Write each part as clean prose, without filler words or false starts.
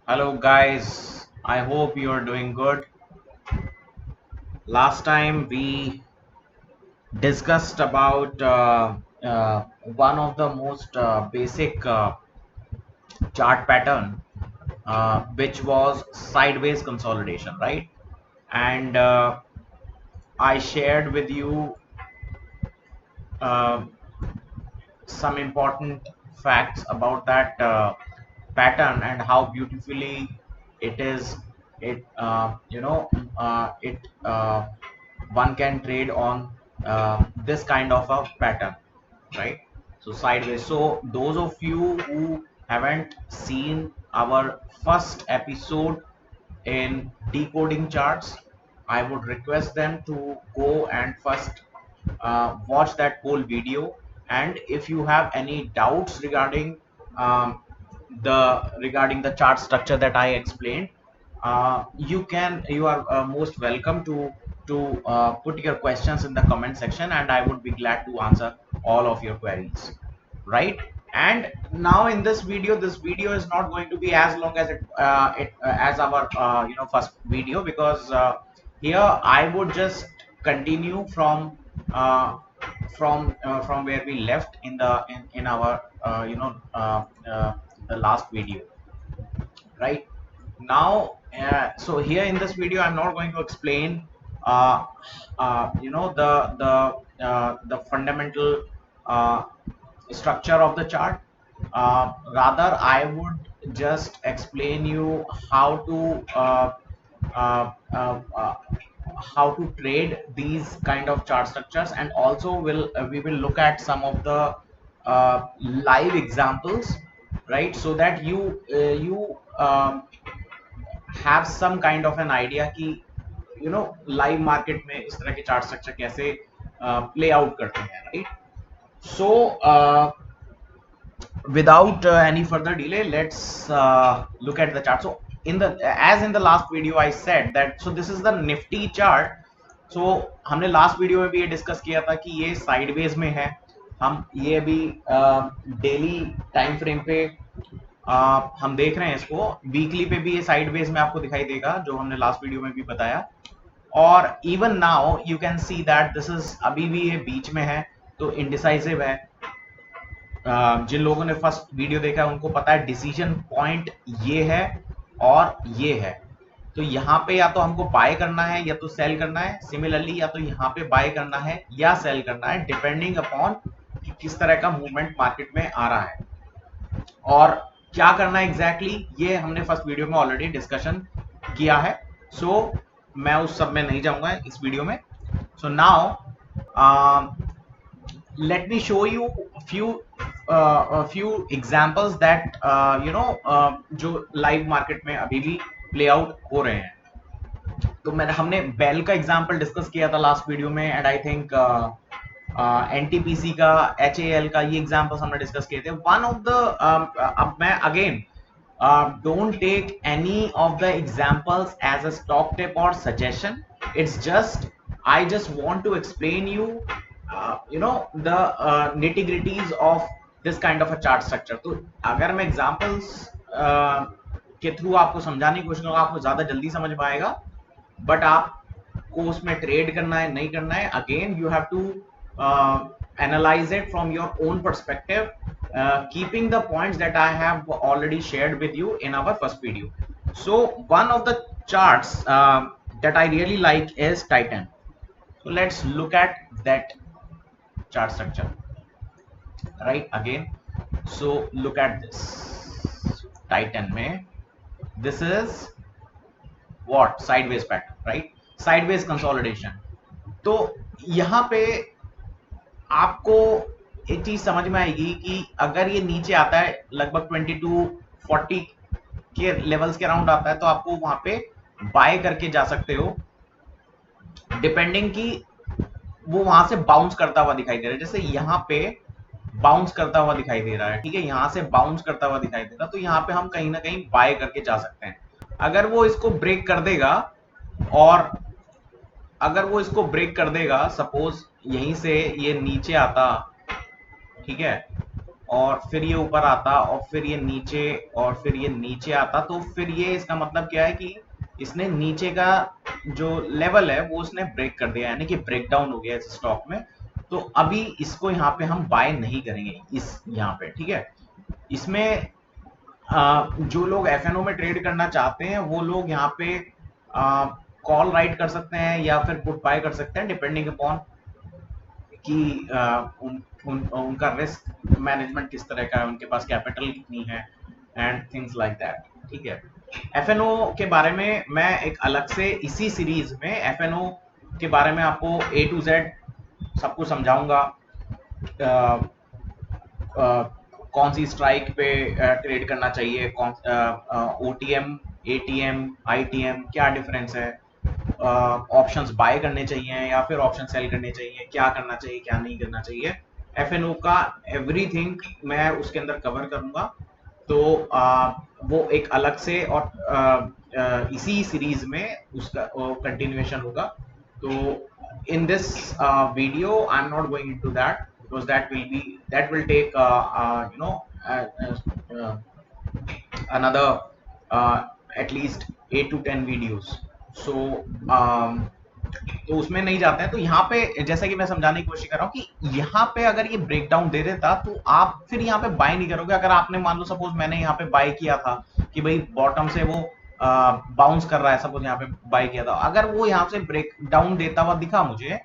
Hello guys, I hope you are doing good. Last time we discussed about one of the most basic chart pattern, which was sideways consolidation, right? And I shared with you uh, some important facts about that pattern and how beautifully it is. It one can trade on this kind of a pattern, right? So sideways. So those of you who haven't seen our first episode in decoding charts, I would request them to go and first watch that whole video. And if you have any doubts regarding um, the chart structure that I explained, you are most welcome to put your questions in the comment section, and I would be glad to answer all of your queries, right? And now in this video is not going to be as long as it as our first video, because here I would just continue uh, from where we left in our the last video, right? Now so here in this video I'm not going to explain the fundamental uh, structure of the chart. Rather, I would just explain you uh, uh, uh, how to trade these kind of chart structures, and also we will look at some of the live examples, right? So that you have some kind of an idea कि live market में इस तरह के chart structure कैसे play out करते हैं, right? So without any further delay, let's look at the chart. So in the last video I said that, so this is the nifty chart. So हमने last video में भी ये discuss किया था कि ये साइडवेज में है. हम ये भी डेली टाइम फ्रेम पे हम देख रहे हैं इसको. वीकली पे भी ये साइडवेज में आपको दिखाई देगा, जो हमने लास्ट वीडियो में भी बताया. और even now you can see that this is अभी भी ये बीच में है, तो इनडिसाइसिव है. जिन लोगों ने फर्स्ट वीडियो देखा है उनको पता है डिसीजन पॉइंट ये है और ये है. तो यहाँ पे या तो हमको बाय करना है या तो सेल करना है. सिमिलरली या तो यहाँ पे बाय करना है या सेल करना है, डिपेंडिंग अपॉन कि किस तरह का मूवमेंट मार्केट में आ रहा है और क्या करना है एग्जैक्टली, ये हमने फर्स्ट वीडियो में ऑलरेडी डिस्कशन किया है. सो मैं उस सब में नहीं जाऊंगा इस वीडियो में. So now let me show you a few examples that जो लाइव मार्केट में अभी भी प्ले आउट हो रहे हैं. तो हमने बेल का एग्जांपल डिस्कस किया था लास्ट वीडियो में, एंड आई थिंक एनटीपीसी का, एचएएल का, ये एग्जांपल्स हमने डिस्कस किए थे. वन ऑफ द अब मैं again don't take any of the examples as a stock tip or suggestion. It's just I just want to explain you the nitty gritties of this kind of a chart structure. तो अगर मैं examples के through आपको समझाने की कोशिश करूंगा, आपको ज्यादा जल्दी समझ में आएगा. बट आपको उसमें ट्रेड करना है नहीं करना है, again you have to analyze it from your own perspective, keeping the points that I have already shared with you in our first video. So one of the charts that I really like is Titan. So let's look at that chart structure, right? Again, so look at this Titan में, this is what? Sideways pattern, right? Sideways consolidation. तो यहाँ पे आपको एक चीज समझ में आएगी कि अगर ये नीचे आता है लगभग 2240 के लेवल्स के अराउंड आता है, तो आपको वहां पे बाय करके जा सकते हो, डिपेंडिंग कि वो वहां से बाउंस करता हुआ दिखाई दे रहा है. जैसे यहाँ पे बाउंस करता हुआ दिखाई दे रहा है, ठीक है, यहाँ से बाउंस करता हुआ दिखाई दे रहा है, तो यहाँ पे हम कहीं ना कहीं बाय करके जा सकते हैं. अगर वो इसको ब्रेक कर देगा, और अगर वो इसको ब्रेक कर देगा, सपोज यहीं से ये नीचे आता, ठीक है, और फिर ये ऊपर आता और फिर ये नीचे और फिर ये नीचे आता, तो फिर ये इसका मतलब क्या है कि इसने नीचे का जो लेवल है वो उसने ब्रेक कर दिया, यानी कि ब्रेक डाउन हो गया इस स्टॉक में। तो अभी इसको यहाँ पे हम बाय नहीं करेंगे इस यहाँ पे, ठीक है। इसमें जो लोग एफएनओ में ट्रेड करना चाहते हैं वो लोग यहाँ पे कॉल राइट कर सकते हैं या फिर पुट बाय कर सकते हैं, डिपेंडिंग अपॉन कि उनका रिस्क मैनेजमेंट किस तरह का है, उनके पास कैपिटल कितनी है एंड थिंग्स लाइक दैट, ठीक है। एफएनओ के बारे में मैं एक अलग से इसी सीरीज में एफएनओ के बारे में आपको ए टू जेड सब कुछ समझाऊंगा। कौन सी स्ट्राइक पे ट्रेड करना चाहिए, कौन ओटीएम, एटीएम, आईटीएम क्या डिफरेंस है, ऑप्शंस बाय करने चाहिए या फिर ऑप्शन सेल करने चाहिए, क्या करना चाहिए क्या नहीं करना चाहिए, एफएनओ का एवरीथिंग मैं उसके अंदर कवर करूंगा। तो वो एक अलग से और इसी सीरीज में उसका कंटिन्यूएशन होगा। तो in this video I'm not going into that because that will take another at least 8 to 10 videos. So तो उसमें नहीं जाते हैं। तो यहाँ पे जैसा कि मैं समझाने की कोशिश कर रहा हूँ कि यहाँ पे अगर ये ब्रेकडाउन दे देता तो आप फिर यहाँ पे बाय नहीं करोगे। अगर आपने मान लो सपोज मैंने यहाँ पे बाय किया था कि भाई बॉटम से वो बाउंस कर रहा है, सपोज यहाँ पे बाय किया था, अगर वो यहाँ से ब्रेक डाउन देता हुआ दिखा मुझे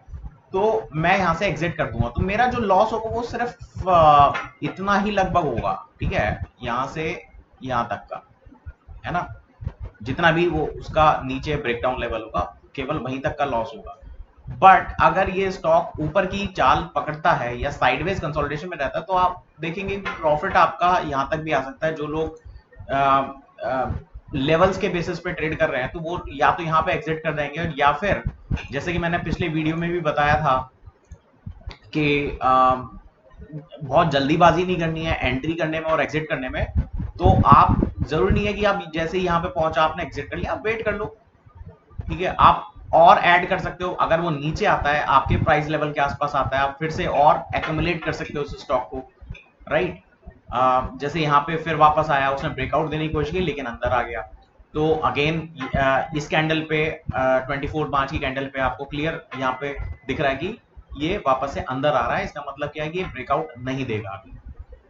तो मैं यहाँ से एग्जिट कर दूंगा। तो मेरा जो लॉस होगा वो सिर्फ इतना ही लगभग होगा, ठीक है, यहाँ से यहाँ तक का, है ना, जितना भी वो उसका नीचे ब्रेकडाउन लेवल होगा केवल वहीं तक का लॉस होगा। बट अगर ये स्टॉक ऊपर की चाल पकड़ता है या साइडवेज कंसोलिडेशन में रहता है तो आप देखेंगे प्रॉफिट आपका यहाँ तक भी आ सकता है। जो लोग लेवल्स के बेसिस पे ट्रेड कर रहे हैं तो वो या तो यहाँ पे एग्जिट कर देंगे या फिर जैसे कि मैंने पिछले वीडियो में भी बताया था कि बहुत जल्दीबाजी नहीं करनी है एंट्री करने में और एग्जिट करने में। तो आप जरूरी नहीं है कि आप जैसे ही यहाँ पे पहुंचा आपने एग्जिट कर लिया, आप वेट कर लो, ठीक है। आप और ऐड कर सकते हो, अगर वो नीचे आता है आपके प्राइस लेवल के आसपास आता है आप फिर से और एक्यूमुलेट कर सकते हो उस स्टॉक को, राइट। जैसे यहाँ पे फिर वापस आया, उसने ब्रेकआउट देने की कोशिश की लेकिन अंदर आ गया। तो अगेन इस कैंडल पे 24 मार्च की कैंडल पे आपको क्लियर यहाँ पे दिख रहा है कि ये वापस से अंदर आ रहा है। इसका मतलब क्या है कि ये ब्रेकआउट नहीं देगा अभी,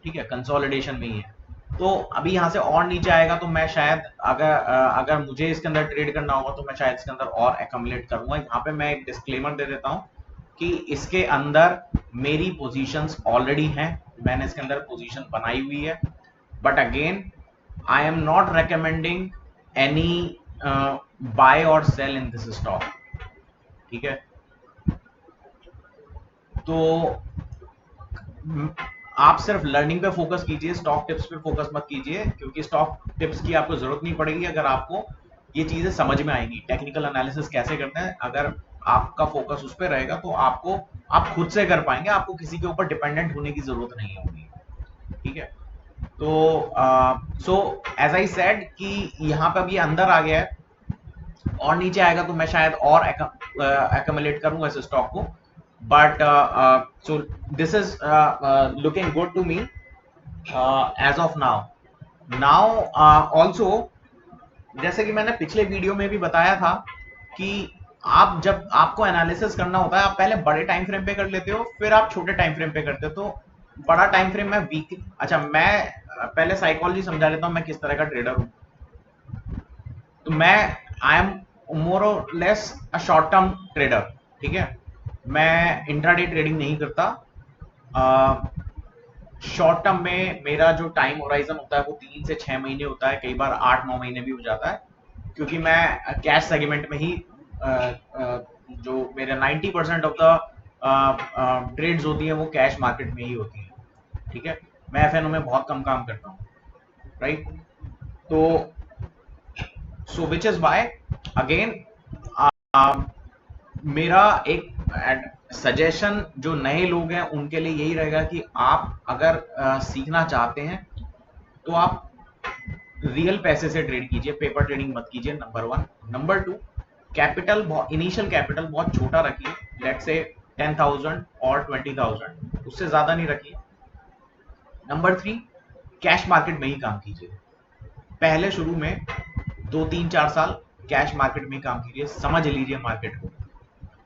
ठीक है, कंसोलिडेशन में ही है। तो अभी यहाँ से और नीचे आएगा तो मैं शायद अगर मुझे इसके अंदर ट्रेड करना होगा तो मैं शायद इसके अंदर और एक्यूमुलेट करूंगा। यहाँ पे मैं एक डिस्क्लेमर दे देता हूँ कि इसके अंदर मेरी पोजीशंस ऑलरेडी हैं, मैंने इसके अंदर पोजीशन बनाई हुई है। But again I am not recommending any buy और सेल इन दिस स्टॉक, ठीक है। तो आप सिर्फ लर्निंग पे फोकस कीजिए, स्टॉक टिप्स पे फोकस मत कीजिए, क्योंकि स्टॉक टिप्स की आपको जरूरत नहीं पड़ेगी अगर आपको ये चीजें समझ में आएंगी, टेक्निकल एनालिसिस कैसे करते हैं। अगर आपका फोकस उस पर रहेगा तो आप खुद से कर पाएंगे, आपको किसी के ऊपर डिपेंडेंट होने की जरूरत नहीं होगी, ठीक है। तो सो एज आई सेड कि यहाँ पे अभी अंदर आ गया है और नीचे आएगा तो मैं शायद और एक्यूमुलेट करूंगा इस स्टॉक को। but so this is looking good to me as of now also जैसे कि मैंने पिछले वीडियो में भी बताया था कि आप जब आपको एनालिसिस करना होता है आप पहले बड़े टाइम फ्रेम पे कर लेते हो, फिर आप छोटे टाइम फ्रेम पे करते हो। तो बड़ा टाइम फ्रेम में वीक, अच्छा मैं पहले साइकोलॉजी समझा लेता हूँ मैं किस तरह का ट्रेडर हूँ। तो मैं आई एम मोर और less a short term trader, ठीक है। मैं इंट्राडे ट्रेडिंग नहीं करता। शॉर्ट टर्म में मेरा जो टाइम होराइजन होता है वो 3 से 6 महीने होता है, कई बार 8-9 महीने भी हो जाता है, क्योंकि मैं कैश सेगमेंट में ही जो मेरे 90% ऑफ द ट्रेड्स होती है वो कैश मार्केट में ही होती है, ठीक है। मैं एफएनओ में बहुत कम काम करता हूँ, राइट। तो सो विच इज वाई अगेन मेरा एक सजेशन जो नए लोग हैं उनके लिए यही रहेगा कि आप अगर सीखना चाहते हैं तो आप रियल पैसे से ट्रेड कीजिए, पेपर ट्रेडिंग मत कीजिए, number 1। Number 2, capital initial capital बहुत छोटा रखिए, लेट्स से 10,000 और 20,000, उससे ज्यादा नहीं रखिए। नंबर 3, कैश मार्केट में ही काम कीजिए। पहले शुरू में 2 3 4 साल कैश मार्केट में ही काम कीजिए, समझ लीजिए मार्केट को।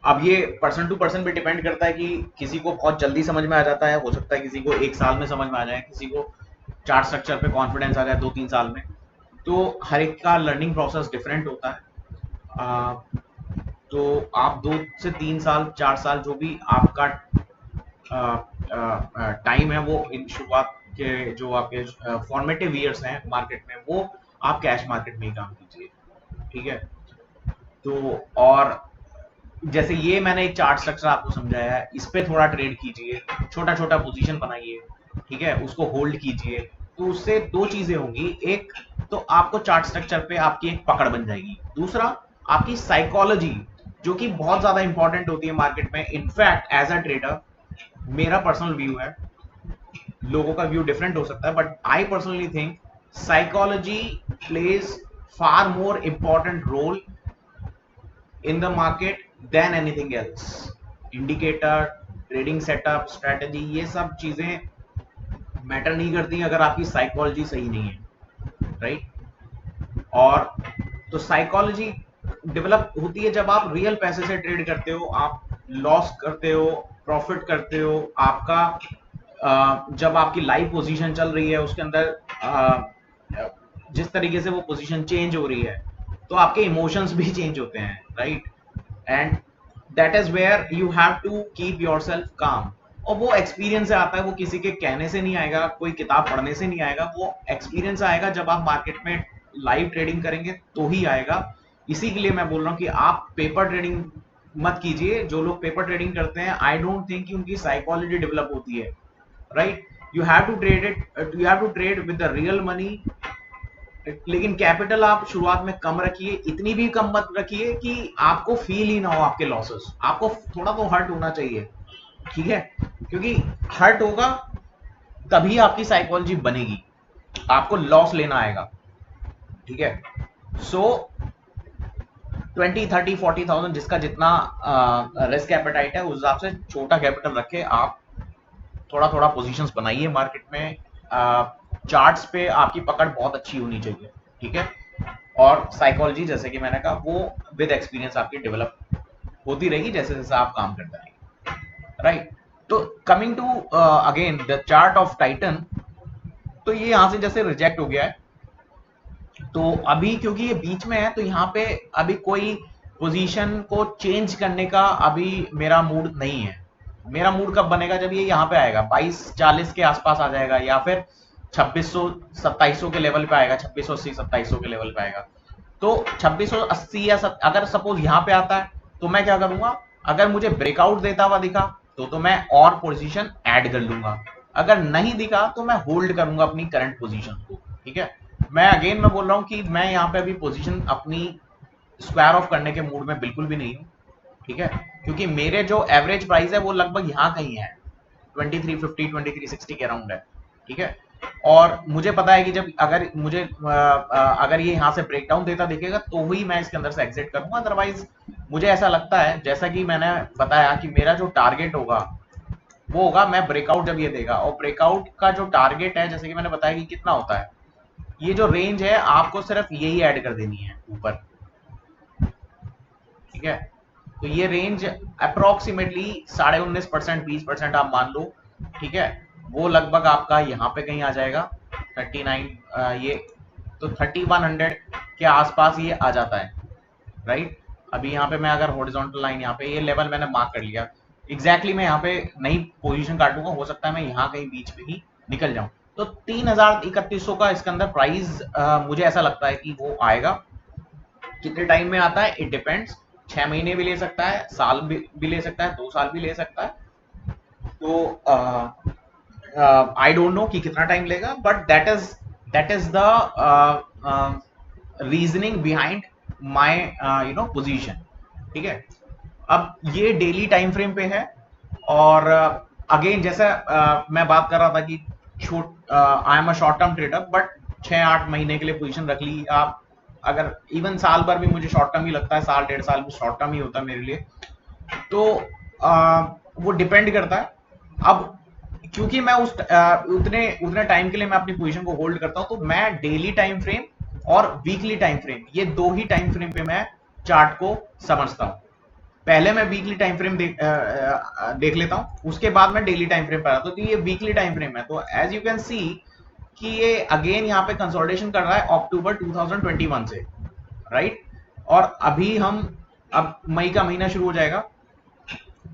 अब ये पर्सन टू पर्सन पे डिपेंड करता है कि किसी को बहुत जल्दी समझ में आ जाता है, हो सकता है किसी को 1 साल में समझ में आ जाए, किसी को चार्ट स्ट्रक्चर पे कॉन्फिडेंस आ जाए 2 3 साल में। तो हर एक का लर्निंग प्रोसेस डिफरेंट होता है। तो आप 2 से 3 साल 4 साल जो भी आपका टाइम है, वो इन शुरुआत के जो आपके फॉर्मेटिव ईयर्स हैं मार्केट में, वो आप कैश मार्केट में ही काम कीजिए। ठीक है। तो और जैसे ये मैंने एक चार्ट स्ट्रक्चर आपको समझाया है, इस पे थोड़ा ट्रेड कीजिए, छोटा छोटा पोजीशन बनाइए, ठीक है, उसको होल्ड कीजिए। तो उससे दो चीजें होंगी, एक तो आपको चार्ट स्ट्रक्चर पे आपकी एक पकड़ बन जाएगी, दूसरा आपकी साइकोलॉजी जो कि बहुत ज्यादा इंपॉर्टेंट होती है मार्केट में। इनफैक्ट एज अ ट्रेडर मेरा पर्सनल व्यू है, लोगों का व्यू डिफरेंट हो सकता है, but I personally think psychology plays far more important role in the market than anything else. Indicator, trading setup, strategy, ये सब चीजें मैटर नहीं करती अगर आपकी साइकोलॉजी सही नहीं है, राइट। और तो साइकोलॉजी डेवलप होती है जब आप रियल पैसे से ट्रेड करते हो, आप लॉस करते हो, प्रॉफिट करते हो, आपका जब आपकी लाइव पोजीशन चल रही है उसके अंदर जिस तरीके से वो पोजीशन चेंज हो रही है, तो आपके इमोशंस भी चेंज होते हैं, right. And that is where you have to keep yourself calm. और वो एक्सपीरियंस से आता है, वो किसी के कहने से नहीं आएगा, कोई किताब पढ़ने से नहीं आएगा, वो एक्सपीरियंस आएगा जब आप मार्केट में लाइव ट्रेडिंग करेंगे तो ही आएगा। इसी के लिए मैं बोल रहा हूँ कि आप पेपर ट्रेडिंग मत कीजिए। जो लोग पेपर ट्रेडिंग करते हैं, आई डोंट थिंक कि उनकी साइकोलॉजी डेवलप होती है, right. You have to trade it, you have to trade with the real money. लेकिन कैपिटल आप शुरुआत में कम रखिए, इतनी भी कम मत रखिए कि आपको फील ही ना हो आपके लॉसेस। आपको थोड़ा तो हर्ट होना चाहिए, ठीक है, क्योंकि हर्ट होगा तभी आपकी साइकोलॉजी बनेगी, आपको लॉस लेना आएगा, ठीक है। सो 20 30 40,000 जिसका जितना रिस्क एपेटाइट है उस हिसाब से छोटा कैपिटल रखे आप थोड़ा थोड़ा पोजीशंस बनाइए मार्केट में। चार्ट्स पे आपकी पकड़ बहुत अच्छी होनी चाहिए, ठीक है। और साइकोलॉजी जैसे कि मैंने कहा वो विद एक्सपीरियंस आपकी डेवलप होती रहेगी जैसे जैसे आप काम करते रहेंगे, राइट। तो coming to again the chart of Titan, तो ये यहां से जैसे रिजेक्ट हो गया है, तो अभी क्योंकि ये बीच में है तो यहाँ पे अभी कोई पोजीशन को चेंज करने का अभी मेरा मूड नहीं है। मेरा मूड कब बनेगा, जब ये यहाँ पे आएगा 2240 के आसपास आ जाएगा, या फिर 2600 2700 के लेवल पे आएगा, 2680 2700 के लेवल पे आएगा। तो 2680 या अगर सपोज यहाँ पे आता है तो मैं क्या करूंगा, अगर मुझे ब्रेकआउट देता हुआ दिखा तो मैं और पोजीशन ऐड कर लूंगा, अगर नहीं दिखा तो मैं होल्ड करूंगा अपनी करंट पोजीशन को, ठीक है। मैं बोल रहा हूँ कि मैं यहाँ पे अभी पोजीशन अपनी स्क्वायर ऑफ करने के मूड में बिल्कुल भी नहीं हूँ, ठीक है, क्योंकि मेरे जो एवरेज प्राइस है वो लगभग यहाँ कहीं है, 2350 2360 के अराउंड है, ठीक है। और मुझे पता है कि जब अगर मुझे अगर ये यहाँ से ब्रेकडाउन देता दिखेगा तो ही मैं इसके अंदर से एग्जिट करूंगा, अदरवाइज मुझे ऐसा लगता है जैसा कि मैंने बताया कि मेरा जो टारगेट होगा वो होगा, मैं ब्रेकआउट जब ये देगा, और ब्रेकआउट का जो टारगेट है जैसे कि मैंने बताया कि कितना होता है, ये जो रेंज है आपको सिर्फ यही ऐड कर देनी है ऊपर, ठीक है। तो ये रेंज अप्रोक्सीमेटली 19.5% 20% आप मान लो, ठीक है, वो लगभग आपका यहाँ पे कहीं आ जाएगा 39, ये तो 3100 के आसपास ये आ जाता है, राइट। अभी यहाँ पे मैं अगर हॉरिजॉन्टल लाइन यहाँ पे ये लेवल मैंने मार्क कर लिया, एग्जैक्टली मैं यहाँ पे नई पोजीशन काटूंगा, हो सकता है मैं यहाँ कहीं बीच में ही निकल जाऊं। तो 3000 3100 का इसके अंदर प्राइस मुझे ऐसा लगता है कि वो आएगा। कितने टाइम में आता है, इट डिपेंड्स, 6 महीने भी ले सकता है, साल भी ले सकता है, 2 साल भी ले सकता है। तो आई डोंट नो कि कितना टाइम लेगा, but that is the reasoning behind my position, ठीक है। अब ये डेली टाइम फ्रेम पे है, और अगेन जैसा मैं बात कर रहा था कि I am a short term trader, but 6 8 महीने के लिए पोजीशन रख ली आप, अगर इवन साल भर भी मुझे शॉर्ट टर्म ही लगता है, साल 1.5 साल भी शॉर्ट टर्म ही होता है मेरे लिए। तो वो डिपेंड करता है। अब क्योंकि मैं उस उतने उतने टाइम के लिए मैं अपनी पोजीशन को होल्ड करता हूं, तो मैं डेली टाइम फ्रेम और वीकली टाइम फ्रेम, ये दो ही टाइम फ्रेम पे मैं चार्ट को समझता हूं। पहले मैं वीकली टाइम फ्रेम देख लेता हूं, उसके बाद मैं डेली टाइम फ्रेम पर आता हूं। तो ये वीकली टाइम फ्रेम है, तो एज यू कैन सी कि ये अगेन यहाँ पे कंसोलिडेशन कर रहा है अक्टूबर 2021 से, राइट। और अभी हम, अब मई का महीना शुरू हो जाएगा,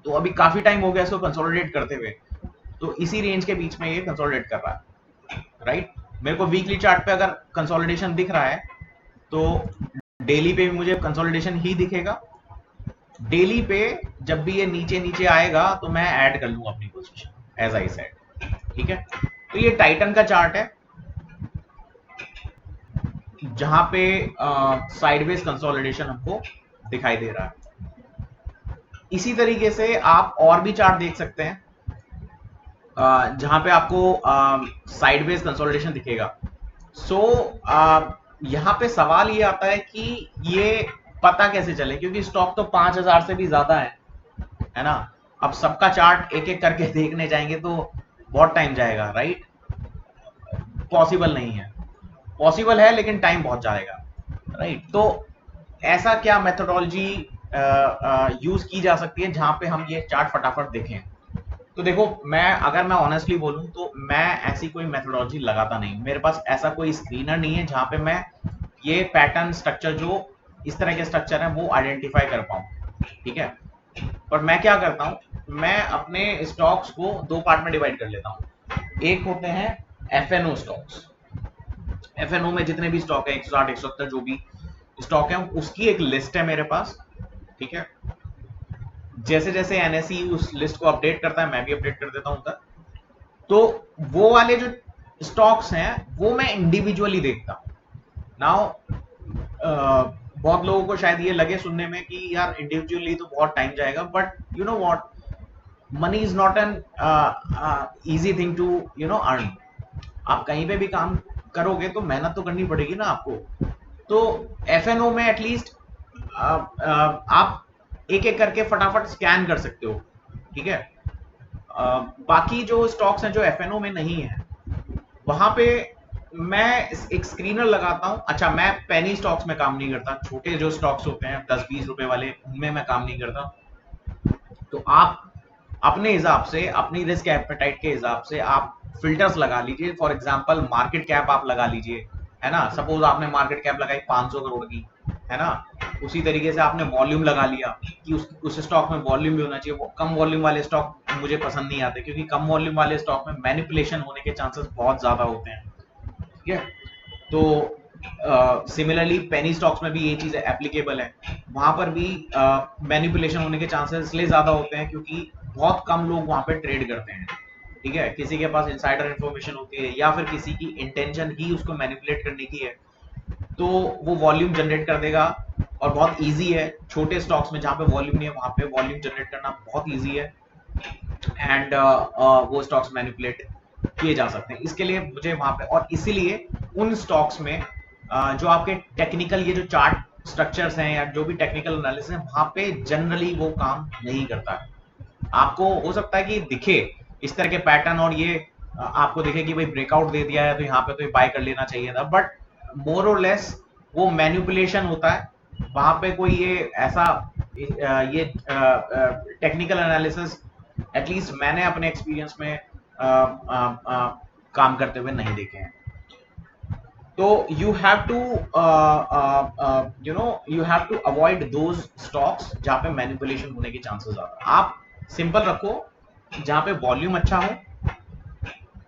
तो अभी काफी टाइम हो गया इसको कंसोलिडेट करते हुए। तो इसी रेंज के बीच में ये कंसोलिडेट कर रहा है, राइट। मेरे को वीकली चार्ट पे अगर कंसोलिडेशन दिख रहा है तो डेली पे भी मुझे कंसोलिडेशन ही दिखेगा। डेली पे जब भी ये नीचे नीचे आएगा तो मैं ऐड कर लूंगा अपनी पोजीशन, एज आई सेड, ठीक है। तो ये टाइटन का चार्ट है जहां पे साइडवेज कंसोलिडेशन हमको दिखाई दे रहा है। इसी तरीके से आप और भी चार्ट देख सकते हैं जहां पे आपको साइडवेज कंसोलिडेशन दिखेगा। सो यहाँ पे सवाल ये आता है कि ये पता कैसे चले, क्योंकि स्टॉक तो 5,000 से भी ज्यादा है ना। अब सबका चार्ट एक एक करके देखने जाएंगे तो बहुत टाइम जाएगा, राइट। पॉसिबल नहीं है, पॉसिबल है लेकिन टाइम बहुत जाएगा, राइट। तो ऐसा क्या मेथोडोलॉजी यूज की जा सकती है जहां पे हम ये चार्ट फटाफट देखें। तो देखो, अगर मैं ऑनेस्टली बोलूं तो मैं ऐसी कोई मेथोडोलॉजी लगाता नहीं। मेरे पास ऐसा कोई स्क्रीनर नहीं है जहां पे मैं ये पैटर्न स्ट्रक्चर, जो इस तरह के स्ट्रक्चर है, वो आइडेंटिफाई कर पाऊं, ठीक है। पर मैं क्या करता हूं, मैं अपने स्टॉक्स को दो पार्ट में डिवाइड कर लेता हूं। एक होते हैं एफएनओ स्टॉक्स। एफएनओ में जितने भी स्टॉक है, 160 170 जो भी स्टॉक है, उसकी एक लिस्ट है मेरे पास, ठीक है। जैसे जैसे एनएसई उस लिस्ट को अपडेट करता है, मैं भी अपडेट कर देता हूं उधर। तो वो वाले जो स्टॉक्स हैं वो मैं इंडिविजुअली देखता हूं। नाउ बहुत लोगों को शायद ये लगे सुनने में कि यार इंडिविजुअली तो बहुत टाइम जाएगा, but you know what, money is not an easy thing to earn. आप कहीं पे भी काम करोगे तो मेहनत तो करनी पड़ेगी ना आपको। तो एफएनओ में एटलीस्ट आप एक एक करके फटाफट स्कैन कर सकते हो, ठीक है। बाकी जो स्टॉक्स हैं जो एफएनओ में नहीं है, वहां पे मैं एक स्क्रीनर लगाता हूं। अच्छा, मैं पेनी स्टॉक्स में काम नहीं करता, छोटे जो स्टॉक्स होते हैं 10-20 रुपए वाले, उनमें मैं काम नहीं करता। तो आप अपने हिसाब से, अपनी रिस्क एपेटाइट के हिसाब से आप फिल्टर्स लगा लीजिए। फॉर एग्जांपल मार्केट कैप आप लगा लीजिए, है ना। सपोज आपने मार्केट कैप लगाई 500 करोड़ की, है ना। उसी तरीके से आपने वॉल्यूम लगा लिया कि उस स्टॉक में वॉल्यूम भी होना चाहिए। वो कम वॉल्यूम वाले स्टॉक मुझे पसंद नहीं आते, क्योंकि कम वॉल्यूम वाले स्टॉक में मैनिपुलेशन होने के चांसेस बहुत ज्यादा होते हैं, ठीक है। तो सिमिलरली पेनी स्टॉक्स में भी ये चीज एप्लीकेबल है। वहां पर भी मैनिपुलेशन होने के चांसेस इसलिए ज्यादा होते हैं क्योंकि बहुत कम लोग वहां पे ट्रेड करते हैं, ठीक है। किसी के पास इनसाइडर इंफॉर्मेशन होती है या फिर किसी की इंटेंशन ही उसको मैनिपुलेट करने की है, तो वो वॉल्यूम जनरेट कर देगा। और बहुत इजी है छोटे स्टॉक्स में, जहां पे वॉल्यूम नहीं है वहां पे वॉल्यूम जनरेट करना बहुत इजी है, एंड वो स्टॉक्स मैनिपुलेट किए जा सकते हैं। इसके लिए मुझे वहां पे, और इसीलिए उन स्टॉक्स में जो आपके टेक्निकल ये जो चार्ट स्ट्रक्चर्स हैं या जो भी टेक्निकल एनालिसिस है, वहां पे जनरली वो काम नहीं करता है। आपको हो सकता है कि दिखे इस तरह के पैटर्न, और ये आपको दिखे कि भाई ब्रेकआउट दे दिया है तो यहाँ पे तो ये बाय कर लेना चाहिए था, बट मोर और लेस वो मैनिपुलेशन होता है। वहां पे कोई ये ऐसा ये टेक्निकल एनालिसिस एटलीस्ट मैंने अपने एक्सपीरियंस में काम करते हुए नहीं देखे हैं। तो you have to you have to avoid those stocks जहां पे मैनिपुलेशन होने के चांसेस ज्यादा। आप सिंपल रखो जहां पे वॉल्यूम अच्छा हो,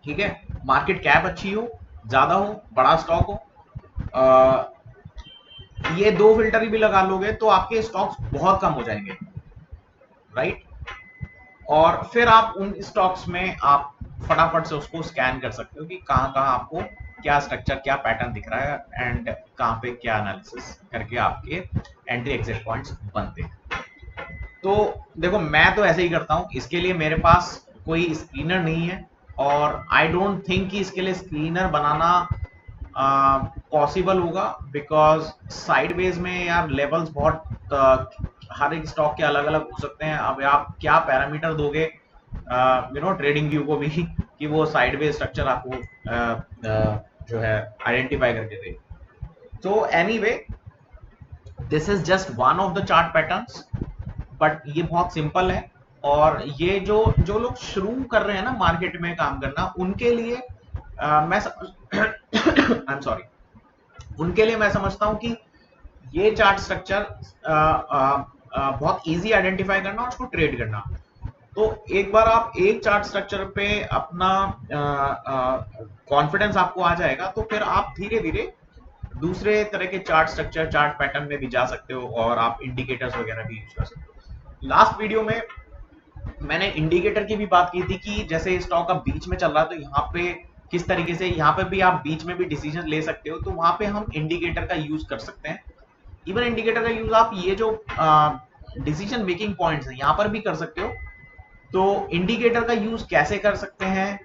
ठीक है, मार्केट कैप अच्छी हो, ज्यादा हो, बड़ा स्टॉक हो। ये दो फिल्टर भी लगा लोगे तो आपके स्टॉक्स बहुत कम हो जाएंगे, राइट। और फिर आप उन स्टॉक्स में आप फटाफट से उसको स्कैन कर सकते हो कि कहाँ कहाँ आपको क्या स्ट्रक्चर, क्या पैटर्न दिख रहा है, एंड कहाँ पे क्या एनालिसिस करके आपके एंट्री एग्जिट पॉइंट्स बनते हैं। तो देखो, मैं तो ऐसे ही करता हूँ। इसके लिए मेरे पास कोई स्क्रीनर नहीं है, और आई डोंट थिंक कि इसके लिए स्क्रीनर बनाना पॉसिबल होगा, बिकॉज साइडवेज में यार लेवल्स बहुत हर एक स्टॉक के अलग अलग हो सकते हैं। अब आप क्या पैरामीटर दोगे ट्रेडिंग व्यू को भी कि वो साइडवेज स्ट्रक्चर आपको जो है आइडेंटिफाई करके दे। तो anyway, this is just one of the chart patterns, but ये बहुत सिंपल है। और ये जो जो लोग शुरू कर रहे हैं ना मार्केट में काम करना, उनके लिए मैं आई एम सॉरी, उनके लिए मैं समझता हूं कि ये चार्ट स्ट्रक्चर बहुत इजी आइडेंटिफाई करना और उसको ट्रेड करना। तो एक बार आप एक चार्ट स्ट्रक्चर पे अपना कॉन्फिडेंस आपको आ जाएगा, तो फिर आप धीरे धीरे दूसरे तरह के चार्ट स्ट्रक्चर, चार्ट पैटर्न में भी जा सकते हो और आप इंडिकेटर्स वगैरह भी यूज कर सकते हो। लास्ट वीडियो में मैंने इंडिकेटर की भी बात की थी कि जैसे स्टॉक अब बीच में चल रहा है, तो यहाँ पे किस तरीके से, यहाँ पे भी आप बीच में भी डिसीजन ले सकते हो, तो वहां पे हम इंडिकेटर का यूज कर सकते हैं। इवन इंडिकेटर का यूज आप ये जो डिसीजन मेकिंग पॉइंट्स है यहाँ पर भी कर सकते हो। तो इंडिकेटर का यूज कैसे कर सकते हैं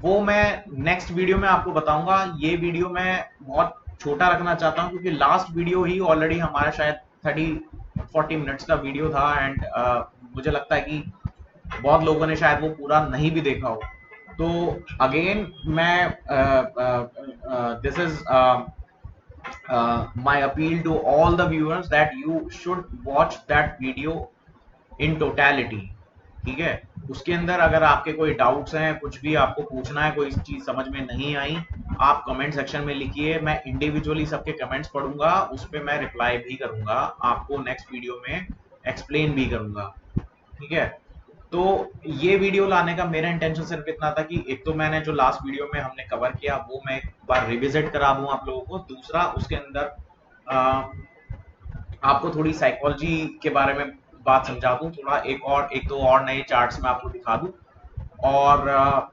वो मैं नेक्स्ट वीडियो में आपको बताऊंगा। ये वीडियो मैं बहुत छोटा रखना चाहता हूं क्योंकि लास्ट वीडियो ही ऑलरेडी हमारा शायद 30-40 मिनट्स का वीडियो था, एंड मुझे लगता है कि बहुत लोगों ने शायद वो पूरा नहीं भी देखा हो। तो अगेन मैं this is my appeal to all the viewers that you should watch that video in totality। ठीक है, उसके अंदर अगर आपके कोई डाउट्स हैं, कुछ भी आपको पूछना है, कोई चीज समझ में नहीं आई, आप कमेंट सेक्शन में लिखिए। मैं इंडिविजुअली सबके कमेंट्स पढ़ूंगा, उस पर मैं रिप्लाई भी करूंगा, आपको नेक्स्ट वीडियो में एक्सप्लेन भी करूंगा। ठीक है, तो ये वीडियो लाने का मेरा इंटेंशन सिर्फ इतना था कि एक तो मैंने जो लास्ट वीडियो में हमने कवर किया वो मैं एक बार रिविजिट करा दूं आप लोगों को। दूसरा, उसके अंदर आपको थोड़ी साइकोलॉजी के बारे में बात समझा दूं, थोड़ा एक दो और नए चार्ट्स में आपको दिखा दूं। और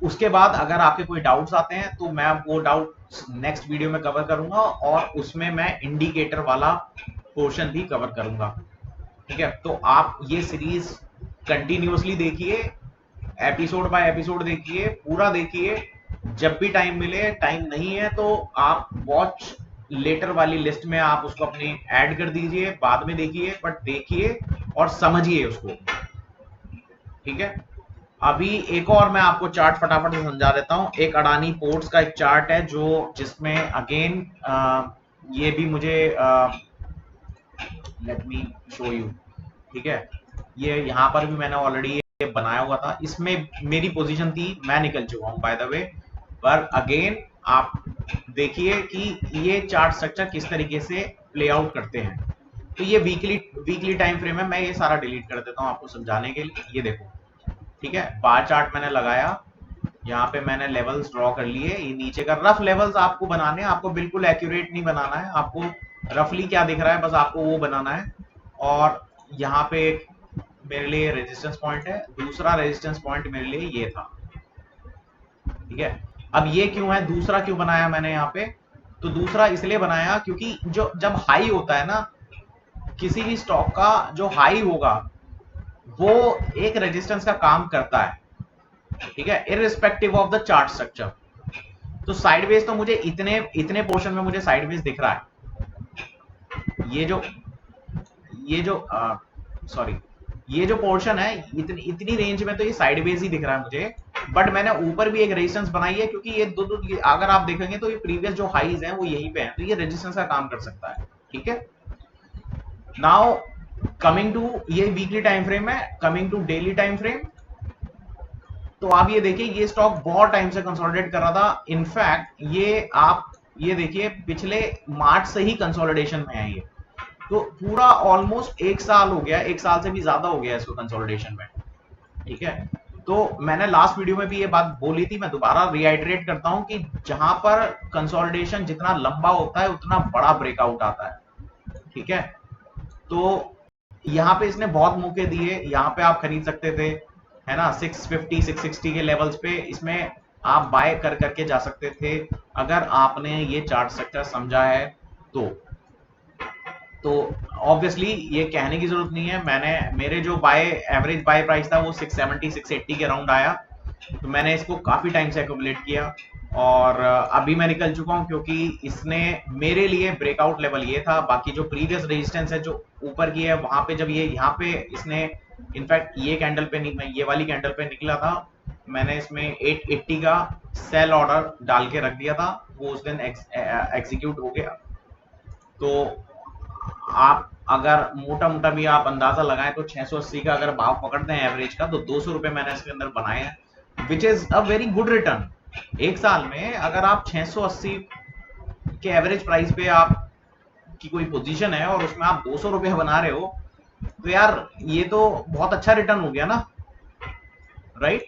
उसके बाद अगर आपके कोई डाउट्स आते हैं तो मैं वो डाउट नेक्स्ट वीडियो में कवर करूंगा, और उसमें मैं इंडिकेटर वाला पोर्शन भी कवर करूंगा। ठीक है, तो आप ये सीरीज कंटिन्यूअसली देखिए, एपिसोड बाय एपिसोड देखिए, पूरा देखिए। जब भी टाइम मिले, टाइम नहीं है तो आप वॉच लेटर वाली लिस्ट में आप उसको अपनी ऐड कर दीजिए, बाद में देखिए, बट देखिए और समझिए उसको। ठीक है, अभी एक और मैं आपको चार्ट फटाफट से समझा देता हूं। एक अडानी पोर्ट्स का एक चार्ट है जो जिसमें अगेन ये भी मुझे लेट मी शो यू। ठीक है, ये यहाँ पर भी मैंने ऑलरेडी ये बनाया हुआ था, इसमें मेरी पोजीशन थी, मैं निकल चुका हूँ बाय द वे। पर अगेन आप देखिए कि ये चार्ट स्ट्रक्चर किस तरीके से प्ले आउट करते हैं। तो ये वीकली टाइम फ्रेम है, मैं ये सारा डिलीट कर देता हूँ आपको समझाने के लिए। ये देखो, ठीक है, बार चार्ट मैंने लगाया, यहाँ पे मैंने लेवल्स ड्रॉ कर लिए। ये नीचे का रफ लेवल्स आपको बनाने हैं, आपको बिल्कुल एक्यूरेट नहीं बनाना है, आपको रफली क्या दिख रहा है बस आपको वो बनाना है। और यहाँ पे मेरे लिए रेजिस्टेंस पॉइंट है, दूसरा रेजिस्टेंस पॉइंट मेरे लिए ये था। ठीक है, अब ये क्यों है, दूसरा क्यों बनाया मैंने यहाँ पे, तो दूसरा इसलिए बनाया क्योंकि जो जब हाई होता है ना किसी भी स्टॉक का, जो हाई होगा वो एक रेजिस्टेंस का काम करता है। ठीक है, irrespective of the chart structure. तो साइडवेज तो मुझे इतने पोर्शन में मुझे साइडवेज दिख रहा है। ये जो सॉरी, ये जो पोर्शन है इतनी रेंज में तो ये साइडवेज ही दिख रहा है मुझे, बट मैंने ऊपर भी एक रेजिस्टेंस बनाई है क्योंकि ये दो अगर आप देखेंगे तो ये प्रीवियस जो हाईज हैं वो यहीं पे हैं, तो ये रेजिस्टेंस का काम कर सकता है। ठीक है, नाउ कमिंग टू, ये वीकली टाइम फ्रेम है, coming to daily time frame. तो आप ये देखिए, ये स्टॉक बहुत टाइम से कंसोलिडेट कर रहा था। इनफैक्ट ये आप ये देखिए पिछले मार्च से ही कंसोलिडेशन में है ये, तो पूरा ऑलमोस्ट एक साल हो गया, एक साल से भी ज्यादा हो गया इसको कंसोलिडेशन में। ठीक है, तो मैंने लास्ट वीडियो में भी ये बात बोली थी, मैं दोबारा रिआइटरेट करता हूं कि जहां पर कंसोलिडेशन जितना लंबा होता है उतना बड़ा ब्रेकआउट आता है। ठीक है, तो यहाँ पे इसने बहुत मौके दिए, यहाँ पे आप खरीद सकते थे, है ना, 650 660 के लेवल्स पे इसमें आप बाय कर करके जा सकते थे अगर आपने ये चार्ट स्ट्रक्चर समझा है तो ऑब्वियसली ये कहने की जरूरत नहीं है। मेरे जो एवरेज बाय प्राइस था वो 670 680 के राउंड आया, तो मैंने इसको काफी टाइम से एक्यूमुलेट किया और अभी मैं निकल चुका हूं क्योंकि इसने मेरे लिए ब्रेकआउट लेवल ये था। बाकी जो प्रीवियस रेजिस्टेंस है जो ऊपर की है, वहां पे जब ये यहाँ पे इसने इनफैक्ट ये कैंडल पे नहीं, ये वाली कैंडल पे निकला था मैंने इसमें 880 का सेल ऑर्डर डाल के रख दिया था, वो उस दिन एग्जीक्यूट हो गया। तो आप अगर मोटा मोटा भी आप अंदाजा लगाएं तो 680 का अगर भाव पकड़ते हैं एवरेज का, तो 200 रुपए मैंने इसके अंदर बनाए हैं, which is a very good return. एक साल में अगर आप 680 के एवरेज प्राइस पे आप की कोई पोजीशन है और उसमें आप 200 रुपए बना रहे हो, तो यार ये तो बहुत अच्छा रिटर्न हो गया ना, राइट?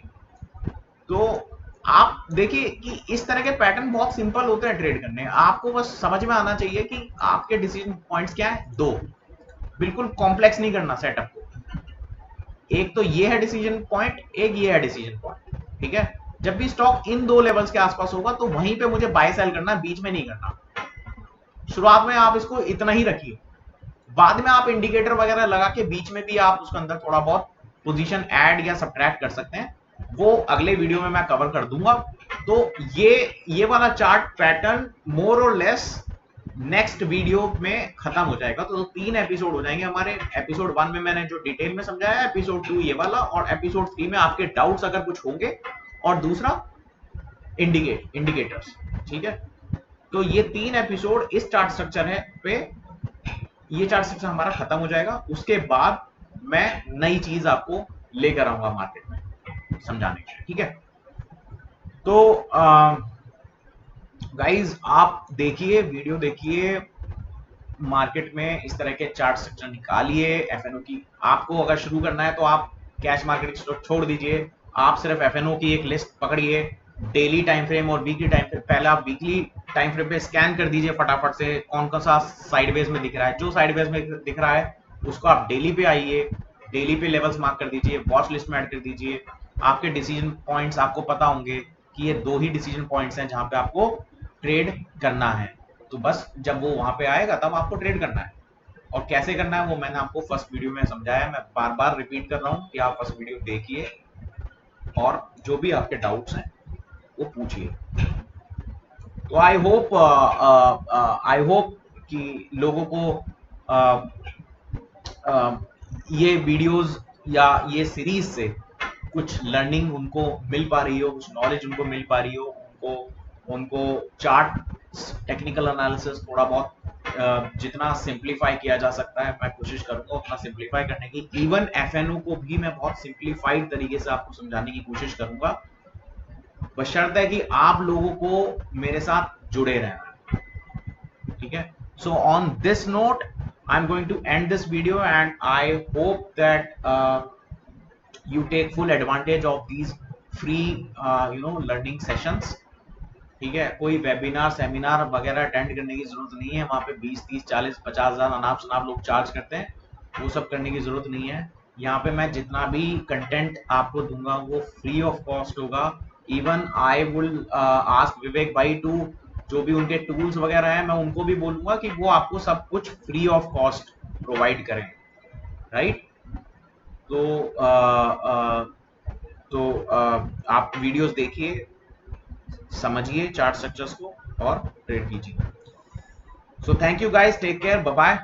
तो आप देखिए कि इस तरह के पैटर्न बहुत सिंपल होते हैं ट्रेड करने, आपको बस समझ में आना चाहिए कि आपके डिसीजन पॉइंट्स क्या है। दो, बिल्कुल कॉम्प्लेक्स नहीं करना सेटअप को। एक तो ये है डिसीजन पॉइंट, एक ये है डिसीजन पॉइंट, ठीक है? जब भी स्टॉक इन दो लेवल्स के आसपास होगा तो वहीं पे मुझे बाय सेल करना, बीच में नहीं करना। शुरुआत में आप इसको इतना ही रखिए, बाद में आप इंडिकेटर वगैरह लगा के बीच में भी आप उसके अंदर थोड़ा बहुत पोजीशन ऐड या सब्ट्रैक्ट कर सकते हैं, वो अगले वीडियो में मैं कवर कर दूंगा। तो ये वाला चार्ट पैटर्न मोर और लेस नेक्स्ट वीडियो में खत्म हो जाएगा। तो 3 एपिसोड हो जाएंगे हमारे। एपिसोड 1 में मैंने जो डिटेल में समझाया है, एपिसोड 2 ये वाला, और एपिसोड 3 में आपके डाउट्स अगर कुछ होंगे, और दूसरा इंडिकेटर्स, ठीक है? तो ये 3 एपिसोड इस चार्ट स्ट्रक्चर है पे, ये चार्ट स्ट्रक्चर हमारा खत्म हो जाएगा। उसके बाद मैं नई चीज आपको लेकर आऊंगा मार्केट में समझाने के लिए, ठीक है? तो गाइज आप देखिए, वीडियो देखिए, मार्केट में इस तरह के चार्ट स्ट्रक्चर निकालिए। एफएनओ की आपको अगर शुरू करना है तो आप कैश मार्केट छोड़ दीजिए, आप सिर्फ एफएनओ की एक लिस्ट पकड़िए, डेली टाइम फ्रेम और वीकली टाइम फ्रेम। पहले आप वीकली टाइम फ्रेम पे स्कैन कर दीजिए फटाफट से, कौन कौन सा साइडवेज में दिख रहा है। जो साइडवेज में दिख रहा है उसको आप डेली पे आइए, डेली पे लेवल्स मार्क कर दीजिए, वॉच लिस्ट में ऐड कर दीजिए। आपके डिसीजन पॉइंट्स आपको पता होंगे कि ये 2 ही डिसीजन पॉइंट्स हैं जहां पे आपको ट्रेड करना है। तो बस जब वो वहां पे आएगा तब आपको ट्रेड करना है, और कैसे करना है वो मैंने आपको फर्स्ट वीडियो में समझाया। मैं बार बार रिपीट कर रहा हूँ कि आप फर्स्ट वीडियो देखिए और जो भी आपके डाउट्स हैं वो पूछिए। तो आई होप कि लोगों को ये वीडियोस या ये सीरीज से कुछ लर्निंग उनको मिल पा रही हो, कुछ नॉलेज उनको मिल पा रही हो, उनको उनको चार्ट टेक्निकल एनालिसिस थोड़ा बहुत जितना सिंप्लीफाई किया जा सकता है मैं कोशिश करूंगा उतना सिंप्लीफाई करने की। इवन एफएनओ को भी मैं बहुत सिंप्लीफाइड तरीके से आपको समझाने की कोशिश करूंगा, बशर्ते कि आप लोगों को मेरे साथ जुड़े रहना, ठीक है? So on this note I am going to end this video, and I hope that you take full advantage of these free learning sessions, ठीक है? कोई वेबिनार सेमिनार वगैरह अटेंड करने की जरूरत नहीं है, वहां पे 20 30 40 50 हजार अनाप शनाप लोग चार्ज करते हैं, वो सब करने की जरूरत नहीं है। यहाँ पे मैं जितना भी कंटेंट आपको दूंगा वो फ्री ऑफ कॉस्ट होगा। इवन आई विल आस्क विवेक भाई टू, जो भी उनके टूल्स वगैरह हैं मैं उनको भी बोलूंगा कि वो आपको सब कुछ फ्री ऑफ कॉस्ट प्रोवाइड करें, राइट? तो आप वीडियोस देखिए, समझिए चार्ट स्ट्रक्चर्स को और ट्रेड कीजिए। So thank you guys, take care, bye bye.